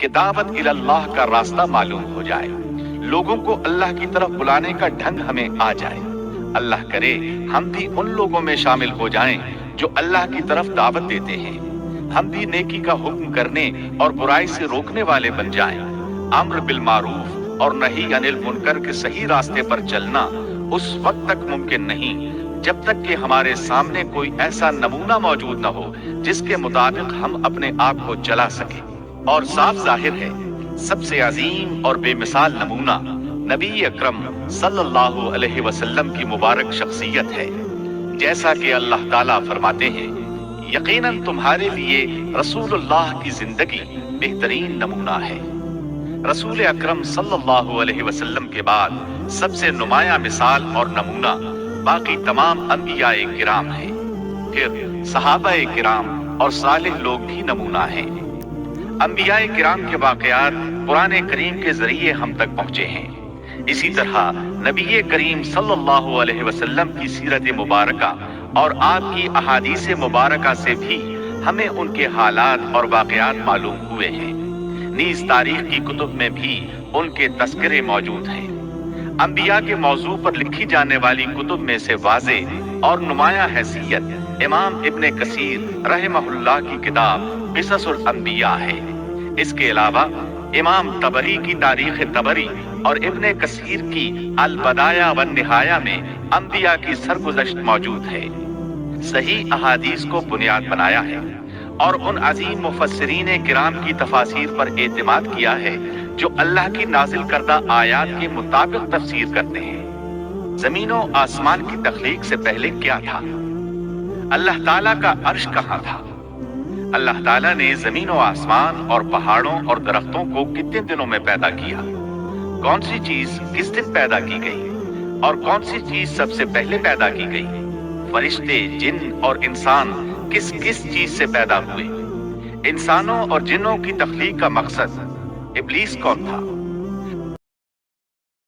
کہ دعوت اللہ کا راستہ معلوم ہو جائے، لوگوں کو اللہ کی طرف بلانے کا ڈھنگ ہمیں آ جائے۔ اللہ کرے ہم بھی ان لوگوں میں شامل ہو جائیں جو اللہ کی طرف دعوت دیتے ہیں، ہم بھی نیکی کا حکم کرنے اور برائی سے روکنے والے بن جائیں۔ امر بالمعروف اور نہی عن المنکر کے صحیح راستے پر چلنا اس وقت تک ممکن نہیں جب تک کہ ہمارے سامنے کوئی ایسا نمونہ موجود نہ ہو جس کے مطابق ہم اپنے آپ کو چلا سکیں۔ اور صاف ظاہر ہے سب سے عظیم اور بے مثال نمونہ نبی اکرم صلی اللہ علیہ وسلم کی مبارک شخصیت ہے، جیسا کہ اللہ تعالیٰ فرماتے ہیں یقیناً تمہارے لیے رسول اللہ کی زندگی بہترین نمونہ ہے۔ رسول اکرم صلی اللہ علیہ وسلم کے بعد سب سے نمایاں مثال اور نمونہ باقی تمام انبیاء کرام ہیں، پھر صحابہ کرام اور صالح لوگ بھی نمونہ ہیں۔ انبیاء کرام کے واقعات قرآن کریم کے ذریعے ہم تک پہنچے ہیں، اسی طرح نبی کریم صلی اللہ علیہ وسلم کی سیرت مبارکہ اور آپ کی احادیث مبارکہ سے بھی ہمیں ان کے حالات اور واقعات معلوم ہوئے ہیں، نیز تاریخ کی کتب میں بھی ان کے تذکرے موجود ہیں۔ انبیاء کے موضوع پر لکھی جانے والی کتب میں سے واضح اور نمایاں حیثیت امام ابن کثیر رحمہ اللہ کی کتاب قصص الانبیاء ہے۔ اس کے علاوہ امام طبری کی تاریخ طبری اور ابن کثیر کی البدایہ والنہایہ میں انبیاء کی سرگزشت موجود ہے۔ صحیح احادیث کو بنیاد بنایا ہے اور ان عظیم مفسرین کرام کی تفاسیر پر اعتماد کیا ہے جو اللہ کی نازل کردہ آیات کے مطابق تفسیر کرتے ہیں۔ زمین و آسمان کی تخلیق سے پہلے کیا تھا؟ اللہ تعالیٰ کا عرش کہاں تھا؟ اللہ تعالیٰ نے زمین و آسمان اور پہاڑوں اور درختوں کو کتنے دنوں میں پیدا کیا؟ کون سی چیز کس دن پیدا کی گئی اور کون سی چیز سب سے پہلے پیدا کی گئی؟ فرشتے، جن اور انسان کس کس چیز سے پیدا ہوئے؟ انسانوں اور جنوں کی تخلیق کا مقصد ابلیس کون تھا؟